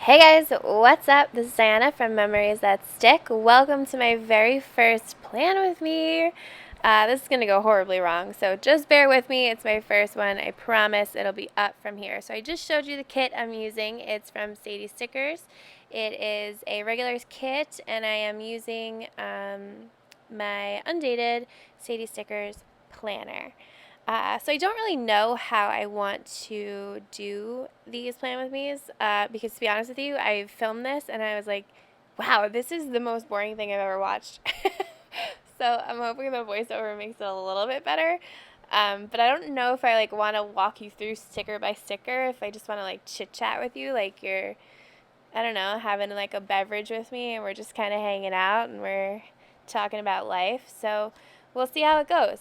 Hey guys, what's up? This is Diana from Memories That Stick. Welcome to my very first plan with me. This is going to go horribly wrong, so just bear with me. It's my first one. I promise it'll be up from here. So I just showed you the kit I'm using. It's from Sadie Stickers. It is a regular kit, and I am using my Undated Sadie Stickers planner. So I don't really know how I want to do these plan with me's because to be honest with you, I filmed this and I was like, wow, this is the most boring thing I've ever watched. So I'm hoping the voiceover makes it a little bit better. But I don't know if I want to walk you through sticker by sticker. If I just want to chit chat with you, like you're, I don't know, having a beverage with me and we're just kind of hanging out and we're talking about life. So we'll see how it goes.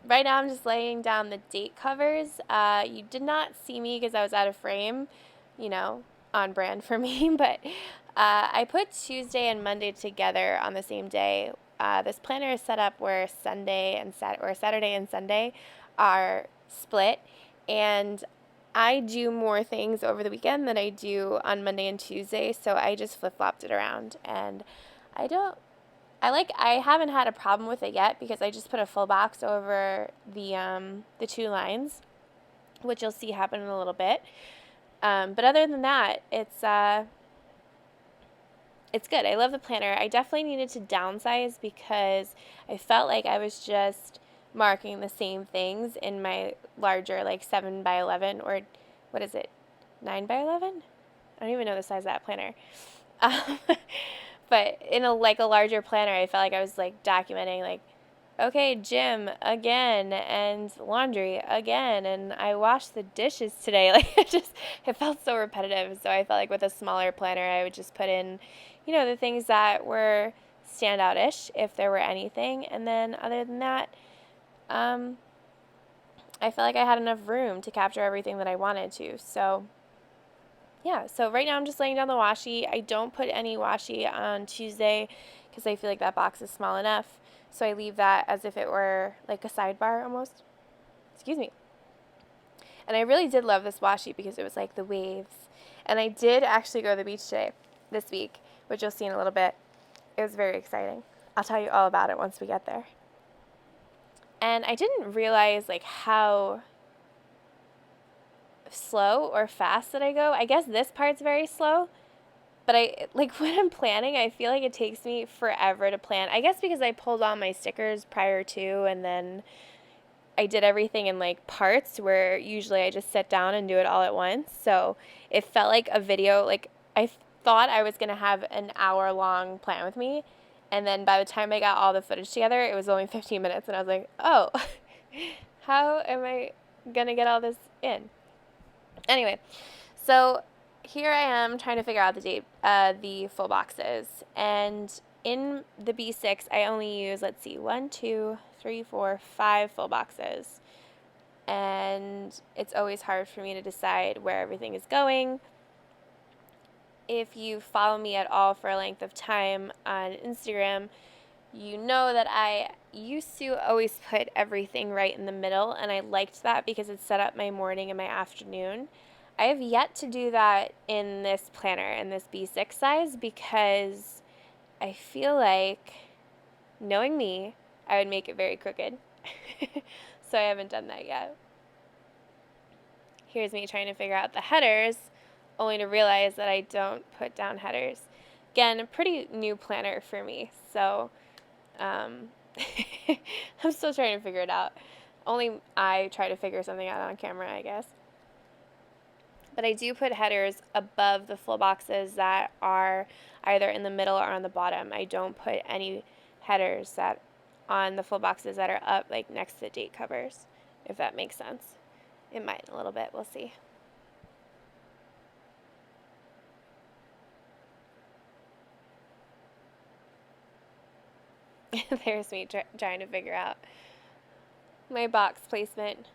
Right now I'm just laying down the date covers. You did not see me because I was out of frame, you know, on brand for me, but I put Tuesday and Monday together on the same day. This planner is set up where Sunday and Saturday and Sunday are split, and I do more things over the weekend than I do on Monday and Tuesday, so I just flip-flopped it around. And I don't I haven't had a problem with it yet because I just put a full box over the two lines, which you'll see happen in a little bit. But other than that, it's good. I love the planner. I definitely needed to downsize because I felt like I was just marking the same things in my larger 7 by 11, or what is it, 9 by 11? I don't even know the size of that planner. Um, but in a larger planner, I felt like I was documenting okay, gym again and laundry again, and I washed the dishes today. It felt so repetitive. So I felt like with a smaller planner, I would just put in, the things that were standout-ish if there were anything, and then other than that, um, I felt like I had enough room to capture everything that I wanted to. So yeah, so right now I'm just laying down the washi. I don't put any washi on Tuesday because I feel like that box is small enough. So I leave that as if it were like a sidebar almost. Excuse me. And I really did love this washi because it was like the waves. And I did actually go to the beach this week, which you'll see in a little bit. It was very exciting. I'll tell you all about it once we get there. And I didn't realize how slow or fast that I go. I guess this part's very slow, but when I'm planning, I feel like it takes me forever to plan. I guess because I pulled all my stickers prior to, and then I did everything in parts where usually I just sit down and do it all at once. So it felt like a video. I thought I was going to have an hour long plan with me. And then by the time I got all the footage together, it was only 15 minutes. And I was like, oh, how am I going to get all this in? Anyway, so here I am trying to figure out the full boxes. And in the B6, I only use, let's see, 1, 2, 3, 4, 5 full boxes. And it's always hard for me to decide where everything is going. If you follow me at all for a length of time on Instagram, you know that I used to always put everything right in the middle, and I liked that because it set up my morning and my afternoon. I have yet to do that in this planner, in this B6 size, because I feel like, knowing me, I would make it very crooked. So I haven't done that yet. Here's me trying to figure out the headers, only to realize that I don't put down headers. Again, a pretty new planner for me, so I'm still trying to figure it out. Only I try to figure something out on camera, I guess. But I do put headers above the full boxes that are either in the middle or on the bottom. I don't put any headers that on the full boxes that are up next to the date covers, if that makes sense. It might a little bit. We'll see. There's me trying to figure out my box placement.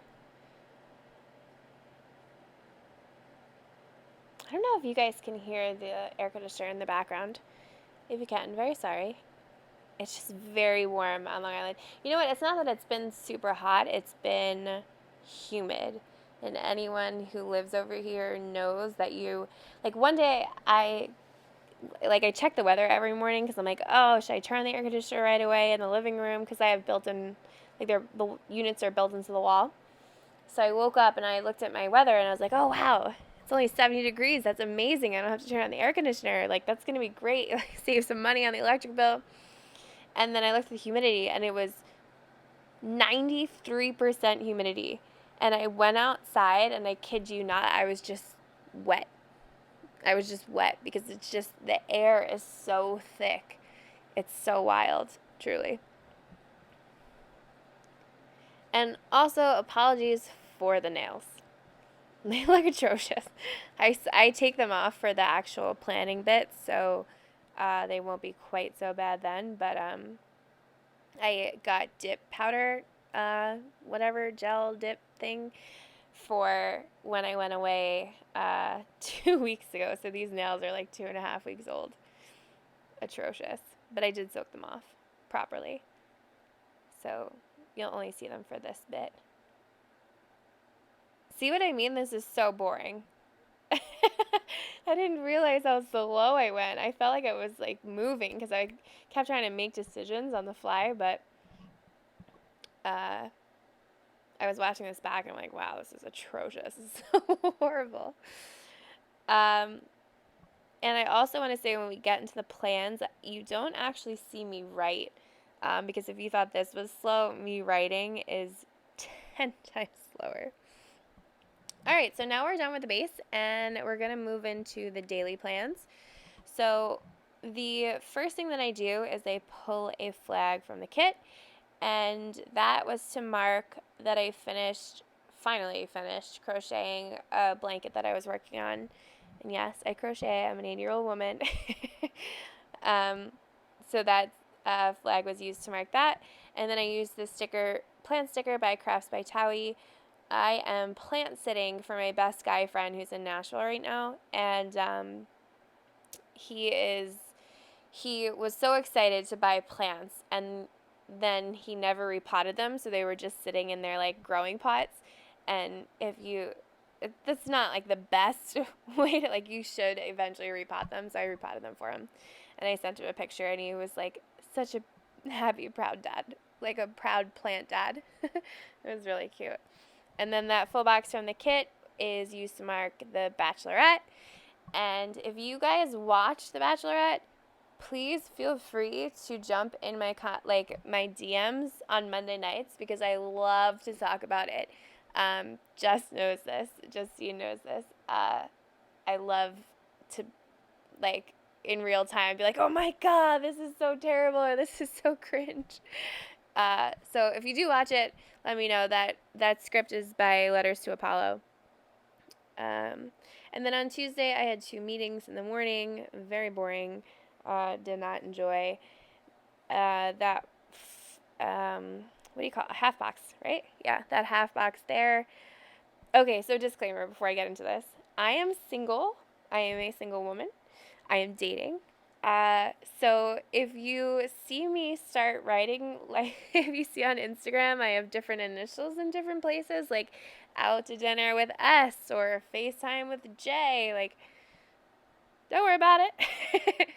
I don't know if you guys can hear the air conditioner in the background. If you can, very sorry. It's just very warm on Long Island. You know what? It's not that it's been super hot. It's been humid. And anyone who lives over here knows that like one day I check the weather every morning because I'm like, oh, should I turn on the air conditioner right away in the living room? Because I have built-in, like the units are built into the wall. So I woke up and I looked at my weather and I was like, oh wow, it's only 70 degrees. That's amazing. I don't have to turn on the air conditioner. Like that's gonna be great. Like save some money on the electric bill. And then I looked at the humidity and it was 93% humidity. And I went outside and I kid you not, I was just wet. I was just wet because it's just the air is so thick. It's so wild, truly. And also, apologies for the nails. They look atrocious. I take them off for the actual planning bit, so they won't be quite so bad then. But I got dip powder, whatever gel dip thing for when I went away 2 weeks ago. So these nails are like 2.5 weeks old. Atrocious. But I did soak them off properly. So you'll only see them for this bit. See what I mean? This is so boring. I didn't realize how slow I went. I felt like I was like moving because I kept trying to make decisions on the fly, but uh, I was watching this back and I'm like, wow, this is atrocious. This is so horrible. Um, and I also want to say when we get into the plans, you don't actually see me write because if you thought this was slow, me writing is 10 times slower. All right, so now we're done with the base and we're going to move into the daily plans. So the first thing that I do is I pull a flag from the kit, and that was to mark that I finally finished crocheting a blanket that I was working on. And yes, I crochet. I'm an 80-year-old woman. um, so that flag was used to mark that. And then I used this plant sticker by Crafts by Thaowie. I am plant sitting for my best guy friend who's in Nashville right now, and he was so excited to buy plants, and then he never repotted them, so they were just sitting in their like growing pots. And that's not like the best way to, like, you should eventually repot them, so I repotted them for him, and I sent him a picture, and he was like such a happy, proud dad, like a proud plant dad. It was really cute. And then that full box from the kit is used to mark the Bachelorette. And if you guys watch The Bachelorette, please feel free to jump in my DMs on Monday nights because I love to talk about it. Justine knows this. I love to, like, in real time be like, oh my god, this is so terrible, or this is so cringe. So if you do watch it, let me know. That script is by Letters to Apollo. And then on Tuesday, I had 2 meetings in the morning. Very boring. Did not enjoy that. What do you call it? A half box, right? Yeah, that half box there. Okay, so disclaimer before I get into this. I am single. I am a single woman. I am dating. So if you see me start writing, like if you see on Instagram, I have different initials in different places, like out to dinner with S or FaceTime with J, like, don't worry about it.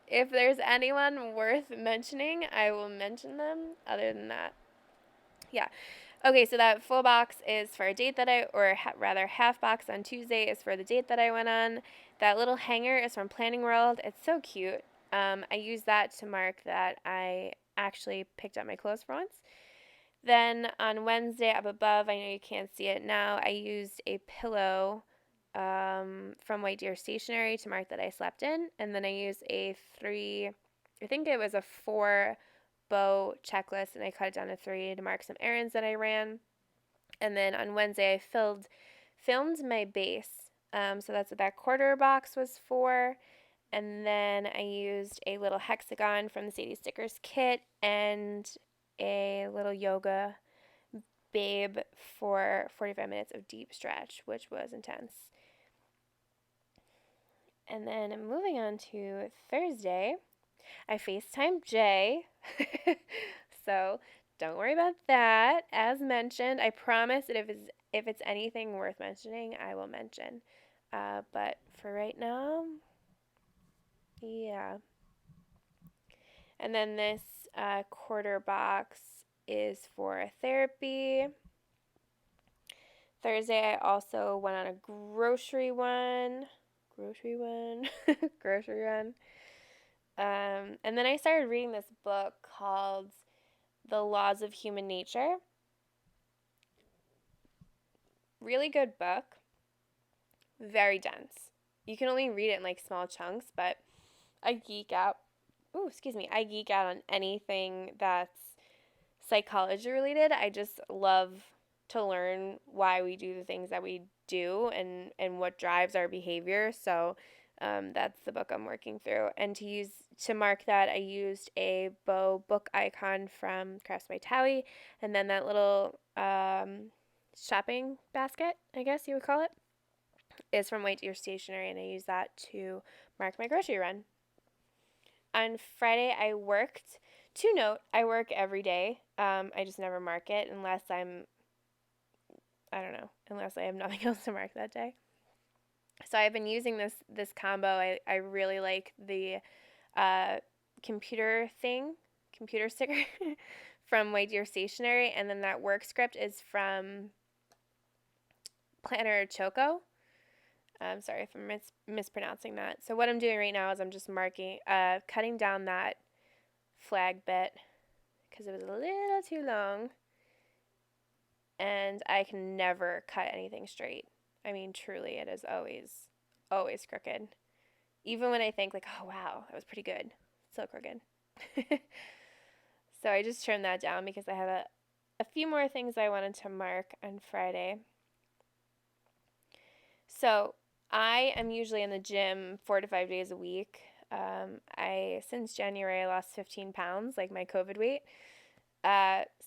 If there's anyone worth mentioning, I will mention them. Other than that, yeah. Okay, so that full box is for a date rather half box on Tuesday is for the date that I went on. That little hanger is from Planning World. It's so cute. I use that to mark that I actually picked up my clothes for once. Then on Wednesday up above, I know you can't see it now, I used a pillow from White Deer Stationery to mark that I slept in. And then I used I think it was a 4 bow checklist, and I cut it down to 3 to mark some errands that I ran. And then on Wednesday, I filmed my base. So that's what that quarter box was for. And then I used a little hexagon from the Sadie Stickers kit and a little yoga babe for 45 minutes of deep stretch, which was intense. And then moving on to Thursday, I FaceTimed Jay. So don't worry about that. As mentioned, I promise that if it's anything worth mentioning, I will mention. But for right now, yeah. And then this quarter box is for therapy. Thursday, I also went on a grocery one. Grocery one? Grocery run. And then I started reading this book called The Laws of Human Nature. Really good book. Very dense. You can only read it in like small chunks, but I geek out. Ooh, excuse me. I geek out on anything that's psychology related. I just love to learn why we do the things that we do and what drives our behavior. So that's the book I'm working through. And to mark that, I used a bow book icon from Crafts by Thaowie, and then that little shopping basket, I guess you would call it, is from White Deer Stationery, and I use that to mark my grocery run. On Friday, I worked. To note, I work every day. I just never mark it unless unless I have nothing else to mark that day. So I've been using this combo. I really like the computer sticker from White Deer Stationery, and then that work script is from Planner Choco. I'm sorry if I'm mispronouncing that. So what I'm doing right now is I'm just cutting down that flag bit because it was a little too long, and I can never cut anything straight. I mean, truly, it is always crooked. Even when I think like, oh wow, that was pretty good, still crooked. So I just trimmed that down because I have a few more things I wanted to mark on Friday. So I am usually in the gym 4 to 5 days a week. Since January I lost 15 pounds, like my COVID weight.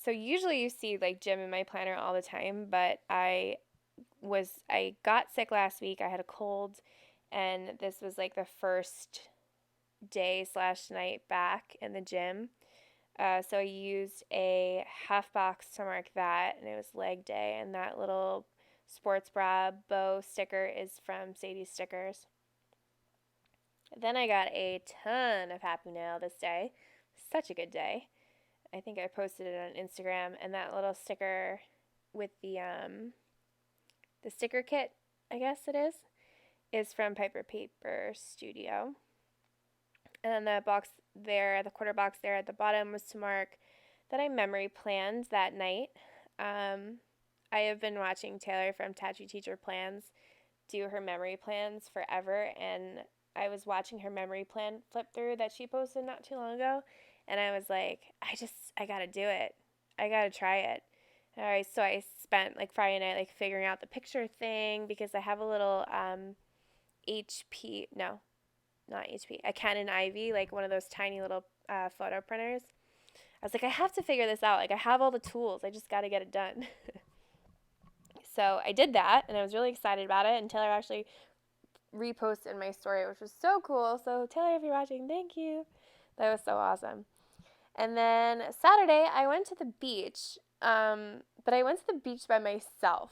So usually you see like gym in my planner all the time, but I got sick last week. I had a cold, and this was like the first day/night back in the gym. So I used a half box to mark that, and it was leg day, and that little sports bra bow sticker is from Sadie's Stickers. Then I got a ton of Happy Mail this day. Such a good day. I think I posted it on Instagram, and that little sticker with the sticker kit, I guess it is from Piper Paper Studio. And then the quarter box there at the bottom was to mark that I memory planned that night. I have been watching Taylor from Tattoo Teacher Plans do her memory plans forever, and I was watching her memory plan flip through that she posted not too long ago, and I was like, I gotta do it. I gotta try it. All right, so I spent like Friday night like figuring out the picture thing because I have a little HP, no, not HP, a Canon Ivy, like one of those tiny little photo printers. I was like, I have to figure this out. Like, I have all the tools. I just got to get it done. So I did that, and I was really excited about it. And Taylor actually reposted my story, which was so cool. So, Taylor, if you're watching, thank you. That was so awesome. And then Saturday, I went to the beach, but I went to the beach by myself.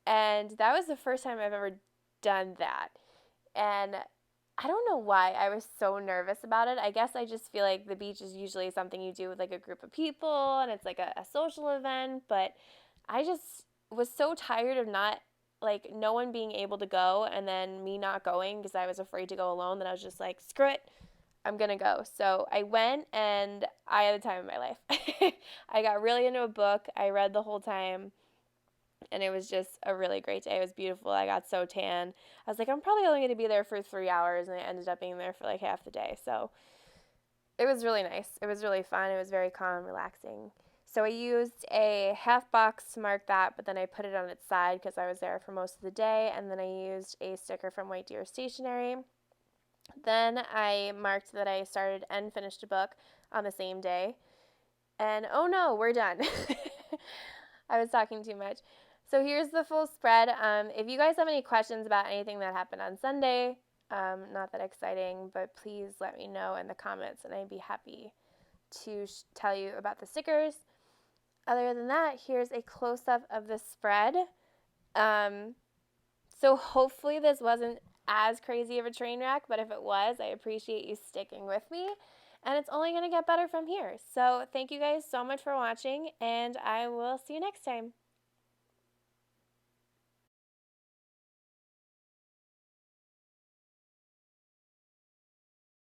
And that was the first time I've ever done that. And I don't know why I was so nervous about it. I guess I just feel like the beach is usually something you do with like a group of people and it's like a social event. But I just was so tired of no one being able to go and then me not going because I was afraid to go alone that I was just like, screw it. I'm going to go. So I went and I had the time of my life. I got really into a book. I read the whole time. And it was just a really great day. It was beautiful. I got so tan. I was like, I'm probably only going to be there for 3 hours, and I ended up being there for like half the day. So it was really nice. It was really fun. It was very calm, relaxing. So I used a half box to mark that, but then I put it on its side because I was there for most of the day. And then I used a sticker from White Deer Stationery. Then I marked that I started and finished a book on the same day. And oh no, we're done. I was talking too much. So here's the full spread. If you guys have any questions about anything that happened on Sunday, not that exciting, but please let me know in the comments, and I'd be happy to tell you about the stickers. other than that, here's a close-up of the spread. So hopefully this wasn't as crazy of a train wreck, but if it was, I appreciate you sticking with me. And it's only going to get better from here. So thank you guys so much for watching, and I will see you next time.